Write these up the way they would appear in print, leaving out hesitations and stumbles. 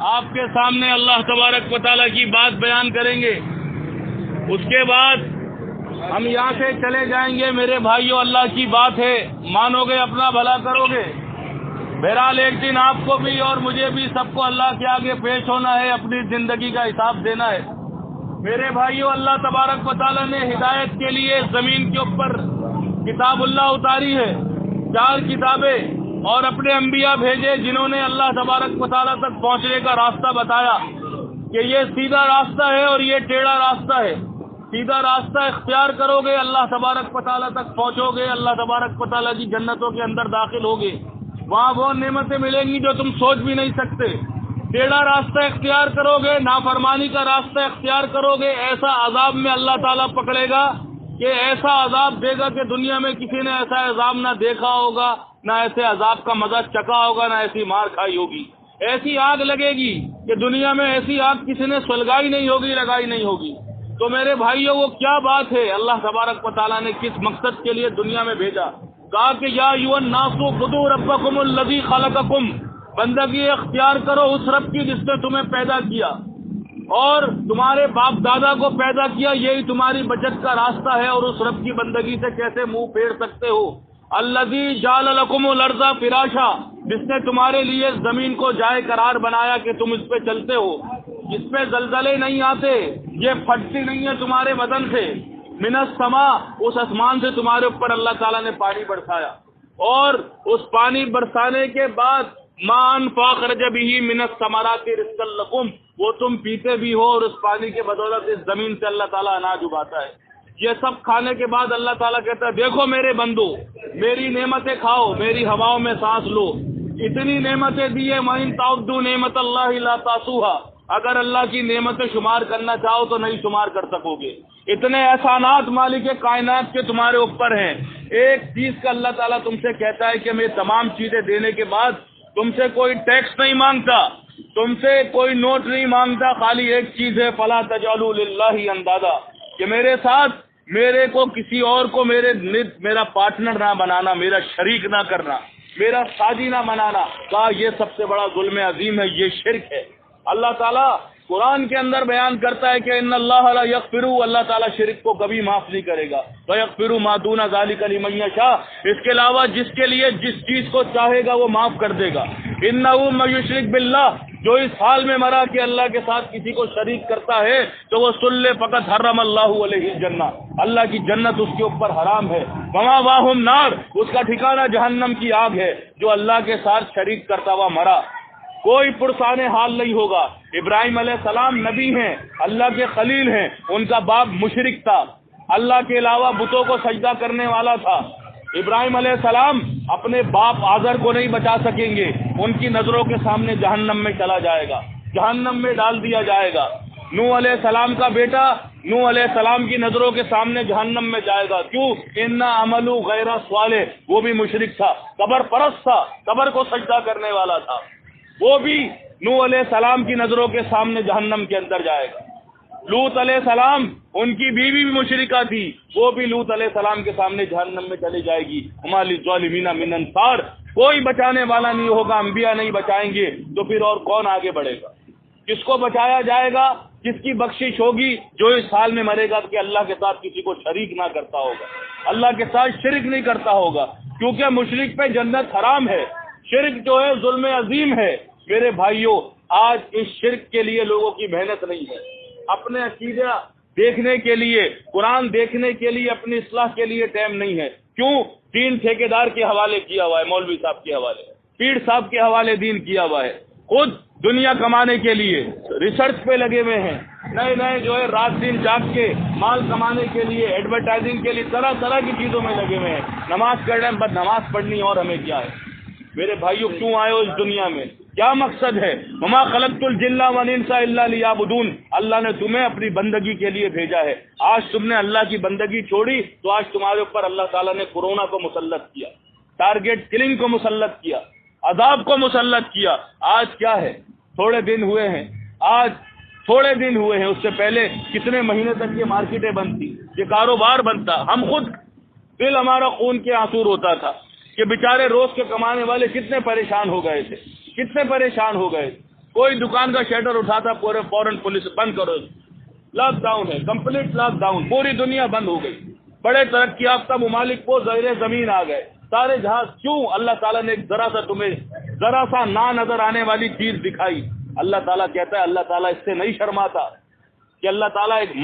آپ کے سامنے اللہ تبارک و تعالیٰ کی بات بیان کریں گے. اس کے بعد ہم یہاں سے چلے جائیں گے. میرے بھائیوں، اللہ کی بات ہے، مانو گے اپنا بھلا کرو گے. بہرحال ایک دن آپ کو بھی اور مجھے بھی سب کو اللہ کے آگے پیش ہونا ہے، اپنی زندگی کا حساب دینا ہے. میرے بھائیوں، اللہ تبارک و تعالیٰ نے ہدایت کے لیے زمین کے اوپر کتاب اللہ اتاری ہے، 4 کتابیں، اور اپنے انبیاء بھیجے جنہوں نے اللہ تبارک و تعالیٰ تک پہنچنے کا راستہ بتایا کہ یہ سیدھا راستہ ہے اور یہ ٹیڑھا راستہ ہے. سیدھا راستہ اختیار کرو گے، اللہ تبارک و تعالیٰ تک پہنچو گے، اللہ تبارک و تعالیٰ کی جنتوں کے اندر داخل ہوگے. وہاں وہ نعمتیں ملیں گی جو تم سوچ بھی نہیں سکتے. ٹیڑھا راستہ اختیار کرو گے، نافرمانی کا راستہ اختیار کرو گے، ایسا عذاب میں اللہ تعالیٰ پکڑے گا کہ ایسا عذاب دے گا کہ دنیا میں کسی نے ایسا عذاب نہ دیکھا ہوگا، نہ ایسے عذاب کا مزہ چکھا ہوگا، نہ ایسی مار کھائی ہوگی. ایسی آگ لگے گی کہ دنیا میں ایسی آگ کسی نے سلگائی نہیں ہوگی، لگائی نہیں ہوگی. تو میرے بھائیوں، وہ کیا بات ہے؟ اللہ تبارک و تعالیٰ نے کس مقصد کے لیے دنیا میں بھیجا؟ کہا کہ یا ایھا الناس اعبدوا ربکم الذی خلقکم، بندگی اختیار کرو اس رب کی جس نے تمہیں پیدا کیا اور تمہارے باپ دادا کو پیدا کیا. یہی تمہاری بچت کا راستہ ہے. اور اس رب کی بندگی سے کیسے منہ پھیر سکتے ہو؟ الذی جعل لکم الارض فراشا، جس نے تمہارے لیے زمین کو جائے قرار بنایا کہ تم اس پہ چلتے ہو، جس پہ زلزلے نہیں آتے، یہ پھٹتی نہیں ہے تمہارے بدن سے. من السماء، اس آسمان سے تمہارے اوپر اللہ تعالیٰ نے پانی برسایا، اور اس پانی برسانے کے بعد مان فاخرج به من الثمرات رزقا لکم، وہ تم پیتے بھی ہو، اور اس پانی کے بدولت اس زمین سے اللہ تعالیٰ اناج اگاتا ہے. یہ سب کھانے کے بعد اللہ تعالیٰ کہتا ہے دیکھو میرے بندو، میری نعمتیں کھاؤ، میری ہواؤں میں سانس لو. اتنی نعمتیں دی ہے، وَإِن تَعُدُّوا نِعْمَتَ اللَّهِ لَا تَحْصُوهَا، اگر اللہ کی نعمتیں شمار کرنا چاہو تو نہیں شمار کر سکو گے. اتنے احسانات مالک کائنات کے تمہارے اوپر ہیں. ایک چیز کا اللہ تعالیٰ تم سے کہتا ہے کہ میں تمام چیزیں دینے کے بعد تم سے کوئی ٹیکس نہیں مانگتا، تم سے کوئی نوٹ نہیں مانگتا. خالی ایک چیز ہے، فَلَا تَجْعَلُوا لِلَّهِ أَندَادًا، کہ میرے ساتھ میرے کو کسی اور کو میرا پارٹنر نہ بنانا، میرا شریک نہ کرنا، میرا ساجی نہ بنانا. کہا یہ سب سے بڑا ظلم عظیم ہے، یہ شرک ہے. اللہ تعالیٰ قرآن کے اندر بیان کرتا ہے کہ ان اللہ لا یغفر، اللہ تعالیٰ شرک کو کبھی معاف نہیں کرے گا. وَيَغْفِرُ مَا دُونَ ذَلِكَ لِمَن یشاء، اس کے علاوہ جس کے لیے جس چیز کو چاہے گا وہ معاف کر دے گا. انہ من یشرک باللہ، جو اس حال میں مرا کہ اللہ کے ساتھ کسی کو شریک کرتا ہے تو وہ سلے فقط حرم اللہ علیہ الجنہ، اللہ کی جنت اس کے اوپر حرام ہے. ومأواہ النار، اس کا ٹھکانہ جہنم کی آگ ہے. جو اللہ کے ساتھ شریک کرتا ہوا مرا، کوئی پرسان حال نہیں ہوگا. ابراہیم علیہ السلام نبی ہیں، اللہ کے خلیل ہیں، ان کا باپ مشرک تھا، اللہ کے علاوہ بتوں کو سجدہ کرنے والا تھا. ابراہیم علیہ السلام اپنے باپ آزر کو نہیں بچا سکیں گے، ان کی نظروں کے سامنے جہنم میں چلا جائے گا، جہنم میں ڈال دیا جائے گا. نوح علیہ السلام کا بیٹا نوح علیہ السلام کی نظروں کے سامنے جہنم میں جائے گا. کیوں؟ اِنَّ عَمَلُ غَيْرَ صَالِحٍ، وہ بھی مشرک تھا، قبر پرست تھا، قبر کو سجدہ کرنے والا تھا. وہ بھی نوح علیہ السلام کی نظروں کے سامنے جہنم کے اندر جائے گا. لوط علیہ السلام، ان کی بیوی بھی مشرکہ تھی، وہ بھی لوط علیہ السلام کے سامنے جہنم میں چلی جائے گی. وَمَا لِلظَّالِمِينَ مِنْ أَنصَارٍ، کوئی بچانے والا نہیں ہوگا. انبیاء نہیں بچائیں گے تو پھر اور کون آگے بڑھے گا؟ کس کو بچایا جائے گا؟ کس کی بخشش ہوگی؟ جو اس حال میں مرے گا کہ اللہ کے ساتھ کسی کو شریک نہ کرتا ہوگا، اللہ کے ساتھ شرک نہیں کرتا ہوگا. کیونکہ مشرک پہ جنت حرام ہے. شرک جو ہے ظلم عظیم ہے. میرے بھائیوں، آج اس شرک کے لیے لوگوں کی محنت نہیں ہے. اپنے عقیدہ دیکھنے کے لیے، قرآن دیکھنے کے لیے، اپنی اصلاح کے لیے ٹائم نہیں ہے. کیوں؟ دین ٹھیکیدار کے حوالے کیا ہوا ہے، مولوی صاحب کے حوالے، پیر صاحب کے حوالے دین کیا ہوا ہے. خود دنیا کمانے کے لیے ریسرچ پہ لگے ہوئے ہیں، نئے نئے جو ہے رات دن جاگ کے مال کمانے کے لیے، ایڈورٹائزنگ کے لیے، طرح طرح کی چیزوں میں لگے ہوئے ہیں. نماز پڑھ رہے ہیں، بس نماز پڑھنی اور ہمیں کیا ہے؟ میرے بھائیوں، کیوں آئے ہو اس دنیا میں؟ کیا مقصد ہے؟ وما خلقت الجن والانس الا لیعبدون، اللہ نے تمہیں اپنی بندگی کے لیے بھیجا ہے. آج تم نے اللہ کی بندگی چھوڑی تو آج تمہارے اوپر اللہ تعالیٰ نے کورونا کو مسلط کیا، ٹارگیٹ کلنگ کو مسلط کیا، عذاب کو مسلط کیا. آج کیا ہے؟ تھوڑے دن ہوئے ہیں، آج تھوڑے دن ہوئے ہیں، اس سے پہلے کتنے مہینے تک یہ مارکیٹیں بند تھی، یہ کاروبار بند تھا. ہم خود دل ہمارا خون کے آنسو روتا تھا کہ بیچارے روز کے کمانے والے کتنے پریشان ہو گئے تھے، کتنے پریشان ہو گئے. کوئی دکان کا شٹر اٹھاتا پورے فوراً پولیس بند کرو، لاک ڈاؤن ہے، کمپلیٹ لاک ڈاؤن، پوری دنیا بند ہو گئی، بڑے ترقی یافتہ ممالک کو زیر زمین آ گئے سارے جہاز۔ کیوں؟ اللہ تعالیٰ نے ایک ذرا سا نہ نظر آنے والی چیز دکھائی۔ اللہ تعالیٰ کہتا ہے اللہ تعالیٰ اس سے نہیں شرماتا کہ اللہ تعالیٰ ایک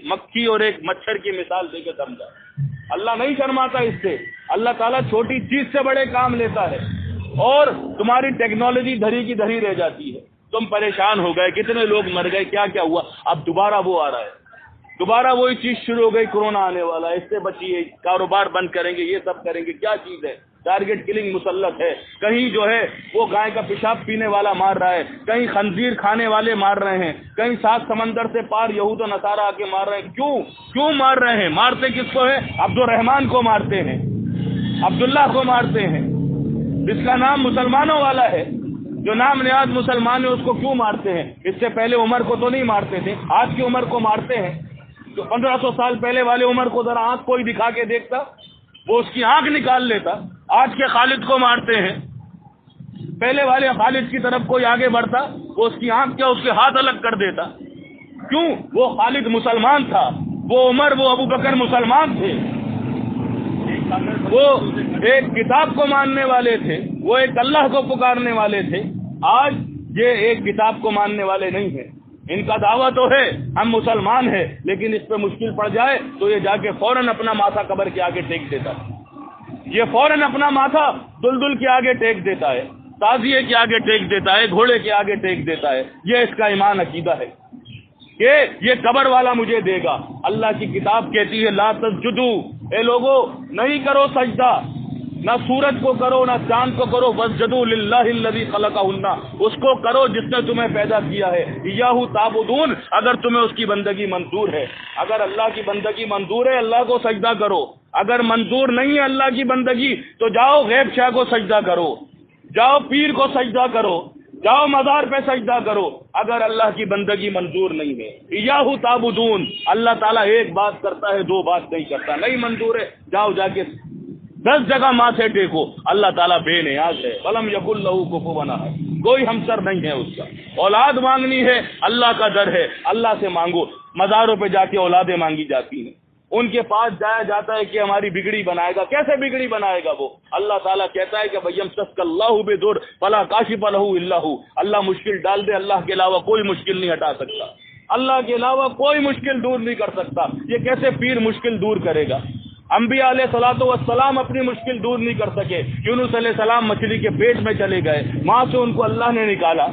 مکھی اور ایک مچھر کی مثال دے کے سمجھا، اللہ نہیں شرماتا اس سے۔ اللہ تعالیٰ چھوٹی چیز سے بڑے کام لیتا ہے، اور تمہاری ٹیکنالوجی دھری کی دھری رہ جاتی ہے، تم پریشان ہو گئے، کتنے لوگ مر گئے، کیا کیا ہوا، اب دوبارہ وہ آ رہا ہے، دوبارہ وہی چیز شروع ہو گئی، کورونا آنے والا ہے، اس سے بچیے، کاروبار بند کریں گے، یہ سب کریں گے۔ کیا چیز ہے؟ ٹارگٹ کلنگ مسلط ہے، کہیں جو ہے وہ گائے کا پیشاب پینے والا مار رہا ہے، کہیں خنزیر کھانے والے مار رہے ہیں، کہیں 7 سمندر سے پار یہود و نصارہ آ کے مار رہے ہیں۔ کیوں مار رہے ہیں؟ مارتے کس کو ہے؟ عبد الرحمان کو مارتے ہیں، عبداللہ کو مارتے ہیں، جس کا نام مسلمانوں والا ہے، جو نام نیاز مسلمان ہے، اس کو کیوں مارتے ہیں؟ اس سے پہلے عمر کو تو نہیں مارتے تھے، آج کی عمر کو مارتے ہیں۔ تو 1500 سال پہلے والے عمر کو ذرا آنکھ کوئی دکھا کے دیکھتا، وہ اس کی آنکھ نکال لیتا۔ آج کے خالد کو مارتے ہیں، پہلے والے خالد کی طرف کوئی آگے بڑھتا، وہ اس کی آنکھ کیا اس کے ہاتھ الگ کر دیتا۔ کیوں؟ وہ خالد مسلمان تھا، وہ عمر وہ ابو بکر مسلمان تھے، وہ ایک کتاب کو ماننے والے تھے، وہ ایک اللہ کو پکارنے والے تھے۔ آج یہ ایک کتاب کو ماننے والے نہیں ہیں، ان کا دعویٰ تو ہے ہم مسلمان ہیں، لیکن اس پہ مشکل پڑ جائے تو یہ جا کے فوراً اپنا ماتھا قبر کے آگے ٹیک دیتا ہے، یہ فوراً اپنا ماتھا دلدل کے آگے ٹیک دیتا ہے، تازیے کے آگے ٹیک دیتا ہے، گھوڑے کے آگے ٹیک دیتا ہے۔ یہ اس کا ایمان عقیدہ ہے کہ یہ قبر والا مجھے دے گا۔ اللہ کی کتاب کہتی ہے لا تسجدوا، اے لوگو نہیں کرو سجدہ، نہ سورج کو کرو نہ چاند کو کرو، واسجدوا للہ الذی خلقہن، اس کو کرو جس نے تمہیں پیدا کیا ہے، ایاہ تعبدون، اگر تمہیں اس کی بندگی منظور ہے۔ اگر اللہ کی بندگی منظور ہے اللہ کو سجدہ کرو، اگر منظور نہیں ہے اللہ کی بندگی تو جاؤ غیب شاہ کو سجدہ کرو، جاؤ پیر کو سجدہ کرو، جاؤ مزار پہ سجدہ کرو، اگر اللہ کی بندگی منظور نہیں ہے۔ ایاہ تعبدون، اللہ تعالیٰ ایک بات کرتا ہے، 2 بات نہیں کرتا، نہیں منظور ہے جاؤ جا کے 10 جگہ ماتھے ٹیکو۔ اللہ تعالیٰ بے نیاز ہے، ولم یکن لہ کفوا احد، کوئی ہمسر نہیں ہے اس کا۔ اولاد مانگنی ہے اللہ کا در ہے، اللہ سے مانگو، مزاروں پہ جا کے اولادیں مانگی جاتی ہیں، ان کے پاس جایا جاتا ہے کہ ہماری بگڑی بنائے گا، کیسے بگڑی بنائے گا وہ؟ اللہ تعالیٰ کہتا ہے کہ وَيَمْسَسْكَ اللَّهُ بِضُرٍّ فَلَا كَاشِفَ لَهُ إِلَّا هُوَ، اللہ مشکل ڈال دے، اللہ کے علاوہ کوئی مشکل نہیں ہٹا سکتا، اللہ کے علاوہ کوئی مشکل دور نہیں کر سکتا۔ یہ کیسے پیر مشکل دور کرے گا؟ انبیاء علیہ الصلوۃ والسلام اپنی مشکل دور نہیں کر سکے، یونس علیہ السلام مچھلی کے پیٹ میں چلے گئے، ماں سے ان کو اللہ نے نکالا۔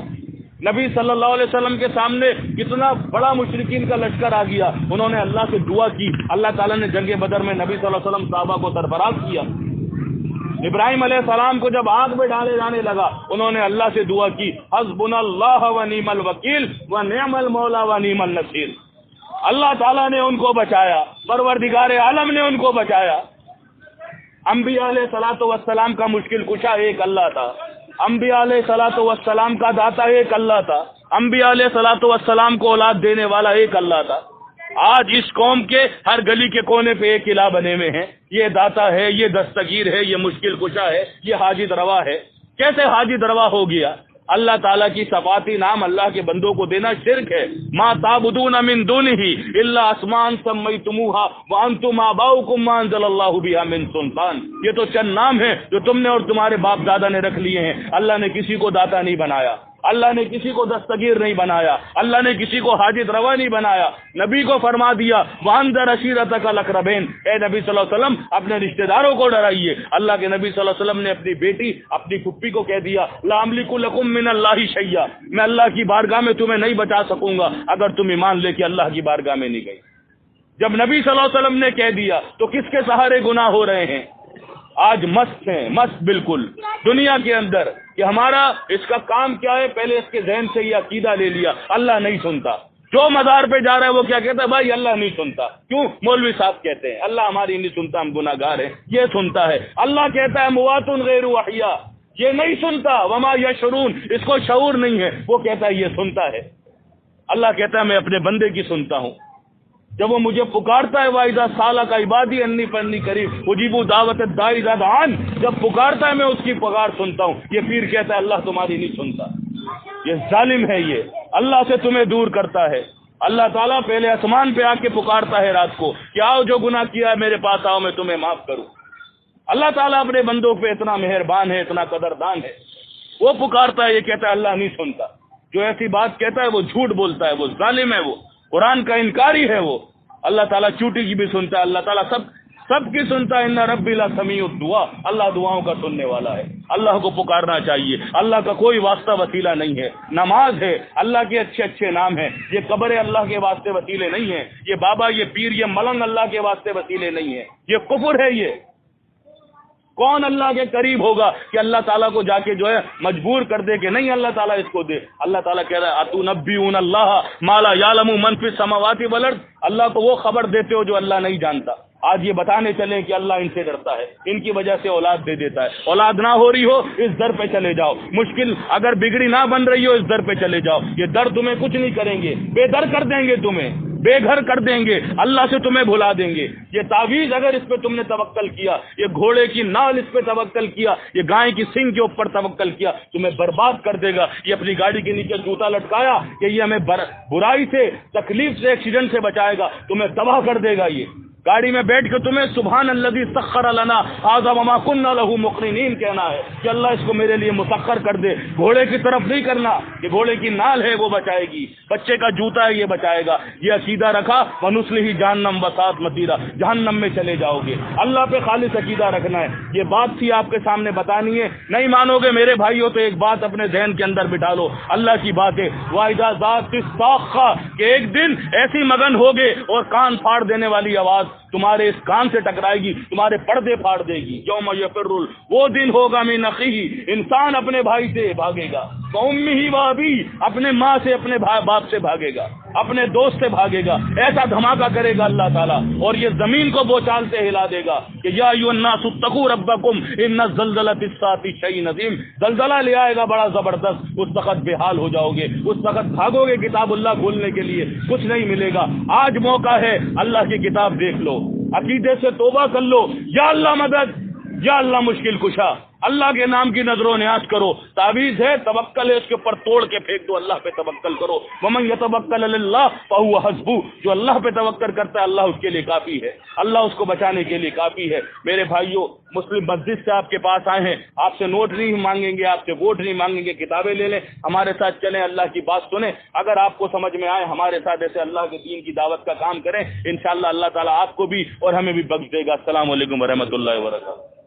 نبی صلی اللہ علیہ وسلم کے سامنے کتنا بڑا مشرکین کا لشکر آ گیا، انہوں نے اللہ سے دعا کی، اللہ تعالیٰ نے جنگ بدر میں نبی صلی اللہ علیہ وسلم صحابہ کو سرفراز کیا۔ ابراہیم علیہ السلام کو جب آگ میں ڈالے جانے لگا، انہوں نے اللہ سے دعا کی، حسبنا اللہ و نعم الوکیل و نعم المولا و نعم النصیر۔ اللہ تعالیٰ نے ان کو بچایا، پروردگار عالم نے ان کو بچایا۔ انبیاء علیہ الصلوۃ والسلام کا مشکل کشا ایک اللہ تھا، انبیاء علیہ الصلوۃ والسلام کا داتا ایک اللہ تھا، انبیاء علیہ الصلوۃ والسلام کو اولاد دینے والا ایک اللہ تھا۔ آج اس قوم کے ہر گلی کے کونے پہ ایک الہ بنے ہوئے ہیں، یہ داتا ہے، یہ دستگیر ہے، یہ مشکل کشا ہے، یہ حاجت روا ہے۔ کیسے حاجت روا ہو گیا؟ اللہ تعالیٰ کی صفاتی نام اللہ کے بندوں کو دینا شرک ہے۔ ما تعبدون من دونہ الا اسماء سمیتموها وانتم آباؤکم ما انزل اللہ بها من سلطان، یہ تو چند نام ہیں جو تم نے اور تمہارے باپ دادا نے رکھ لیے ہیں، اللہ نے کسی کو داتا نہیں بنایا، اللہ نے کسی کو دستگیر نہیں بنایا، اللہ نے کسی کو حاجت روا نہیں بنایا۔ نبی کو فرما دیا وانذر عشیرتک الاقربین، اے نبی صلی اللہ علیہ وسلم اپنے رشتہ داروں کو ڈرائیے۔ اللہ کے نبی صلی اللہ علیہ وسلم نے اپنی بیٹی اپنی پھپھی کو کہہ دیا لا املک لکم من اللہ شیئا، میں اللہ کی بارگاہ میں تمہیں نہیں بچا سکوں گا اگر تم ایمان لے کے اللہ کی بارگاہ میں نہیں گئی۔ جب نبی صلی اللہ علیہ وسلم نے کہہ دیا تو کس کے سہارے گناہ ہو رہے ہیں؟ آج مست ہیں، مست بالکل دنیا کے اندر کہ ہمارا اس کا کام کیا ہے، پہلے اس کے ذہن سے یہ عقیدہ لے لیا اللہ نہیں سنتا۔ جو مزار پہ جا رہا ہے وہ کیا کہتا ہے؟ بھائی اللہ نہیں سنتا۔ کیوں؟ مولوی صاحب کہتے ہیں اللہ ہماری نہیں سنتا، ہم گناہ گار ہیں، یہ سنتا ہے۔ اللہ کہتا ہے اموات غیر احیاء، یہ نہیں سنتا، وما یشعرون، اس کو شعور نہیں ہے، وہ کہتا ہے یہ سنتا ہے۔ اللہ کہتا ہے میں اپنے بندے کی سنتا ہوں، جب وہ مجھے پکارتا ہے وَإِذَا سَأَلَكَ عِبَادِي أَنِّي فَإِنِّي قَرِيبٌ أُجِيبُ دَعْوَةَ الدَّاعِ إِذَا دَعَانِ، جب پکارتا ہے میں اس کی پکار سنتا ہوں۔ یہ پیر کہتا ہے اللہ تمہاری نہیں سنتا، یہ ظالم ہے، یہ اللہ سے تمہیں دور کرتا ہے۔ اللہ تعالیٰ پہلے آسمان پہ آ کے پکارتا ہے رات کو کہ آؤ جو گناہ کیا ہے میرے پاس آؤ، میں تمہیں معاف کروں۔ اللہ تعالیٰ اپنے بندوں پہ اتنا مہربان ہے، اتنا قدردان ہے، وہ پکارتا ہے، یہ کہتا ہے اللہ نہیں سنتا۔ جو ایسی بات کہتا ہے وہ جھوٹ بولتا ہے، وہ ظالم ہے، وہ قرآن کا انکاری ہے۔ وہ اللہ تعالیٰ چوٹی کی بھی سنتا ہے، اللہ تعالیٰ سب کی سنتا ہے۔ ان ربی لسمیع الدعاء، اللہ دعاؤں کا سننے والا ہے۔ اللہ کو پکارنا چاہیے، اللہ کا کوئی واسطہ وسیلہ نہیں ہے۔ نماز ہے، اللہ کے اچھے اچھے نام ہیں، یہ قبر اللہ کے واسطے وسیلے نہیں ہیں، یہ بابا، یہ پیر، یہ ملنگ اللہ کے واسطے وسیلے نہیں ہیں، یہ کفر ہے۔ یہ کون اللہ کے قریب ہوگا کہ اللہ تعالیٰ کو جا کے جو ہے مجبور کر دے کہ نہیں اللہ تعالیٰ اس کو دے؟ اللہ تعالیٰ کہہ رہا ہے اتنبئون اللہ ما لا یعلم من فی السماوات والارض، اللہ کو وہ خبر دیتے ہو جو اللہ نہیں جانتا۔ آج یہ بتانے چلیں کہ اللہ ان سے ڈرتا ہے، ان کی وجہ سے اولاد دے دیتا ہے۔ اولاد نہ ہو رہی ہو اس در پہ چلے جاؤ، مشکل اگر بگڑی نہ بن رہی ہو اس در پہ چلے جاؤ، یہ در تمہیں کچھ نہیں کریں گے، بے در کر دیں گے، تمہیں بے گھر کر دیں گے، اللہ سے تمہیں بھلا دیں گے۔ یہ تعویذ اگر اس پہ تم نے توکل کیا، یہ گھوڑے کی نال اس پہ توکل کیا، یہ گائے کی سنگ کے اوپر توکل کیا، تمہیں برباد کر دے گا۔ یہ اپنی گاڑی کے نیچے جوتا لٹکایا کہ یہ ہمیں برائی سے، تکلیف سے، ایکسیڈنٹ سے بچائے گا، تمہیں تباہ کر دے گا۔ یہ گاڑی میں بیٹھ کے تمہیں سبحان الذی سخر لنا ھذا وما كنا له مقرنین کہنا ہے کہ اللہ اس کو میرے لیے مسخر کر دے۔ گھوڑے کی طرف نہیں کرنا، یہ گھوڑے کی نال ہے وہ بچائے گی، بچے کا جوتا ہے یہ بچائے گا۔ یہ عقیدہ رکھا وَنُصْلِهِ جہنم وَسَاءَتْ مَصِيرًا، جہنم میں چلے جاؤ گے۔ اللہ پہ خالص عقیدہ رکھنا ہے، یہ بات تھی آپ کے سامنے بتانی ہے۔ نہیں مانو گے میرے بھائیوں تو ایک بات اپنے ذہن کے اندر بٹھا لو، اللہ کی بات ہے وَإِذَا ذَاقَتِ الصَّاخَّةُ کہ ایک دن ایسی مگن ہوگے اور کان پھاڑ دینے والی آواز تمہارے اس کان سے ٹکرائے گی، تمہارے پردے پھاڑ دے گی۔ یوم یفر، وہ دن ہوگا من اخیہ، انسان اپنے بھائی سے بھاگے گا، وامہ وابیہ، اپنے ماں سے، اپنے باپ سے بھاگے گا، اپنے دوست سے بھاگے گا۔ ایسا دھماکہ کرے گا اللہ تعالیٰ اور یہ زمین کو بوچال سے ہلا دے گا کہ یا ایھا الناس اتقوا ربکم ان زلزلۃ الساعۃ شیء عظیم، زلزلہ لے آئے گا بڑا زبردست، اس وقت بے حال ہو جاؤ گے، اس وقت بھاگو گے کتاب اللہ کھولنے کے لیے، کچھ نہیں ملے گا۔ آج موقع ہے، اللہ کی کتاب دیکھ لو، عقیدے سے توبہ کر لو، یا اللہ مدد، یا اللہ مشکل کشا، اللہ کے نام کی نظر و نیاز کرو۔ تعویذ ہے، توکل ہے، اس کے اوپر توڑ کے پھینک دو، اللہ پہ توکل کرو۔ ومن یتوکل علی اللہ فہو حسبہ، جو اللہ پہ توکل کرتا ہے اللہ اس کے لیے کافی ہے، اللہ اس کو بچانے کے لیے کافی ہے۔ میرے بھائیوں، مسلم مسجد سے آپ کے پاس آئے ہیں، آپ سے نوٹ نہیں مانگیں گے، آپ سے ووٹ نہیں مانگیں گے، کتابیں لے لیں، ہمارے ساتھ چلیں، اللہ کی بات سنیں۔ اگر آپ کو سمجھ میں آئے ہمارے ساتھ ایسے اللہ کے دین کی دعوت کا کام کریں، انشاءاللہ اللہ تعالیٰ آپ کو بھی اور ہمیں بھی بخش دے گا۔ السلام علیکم ورحمۃ اللہ وبرکاتہ۔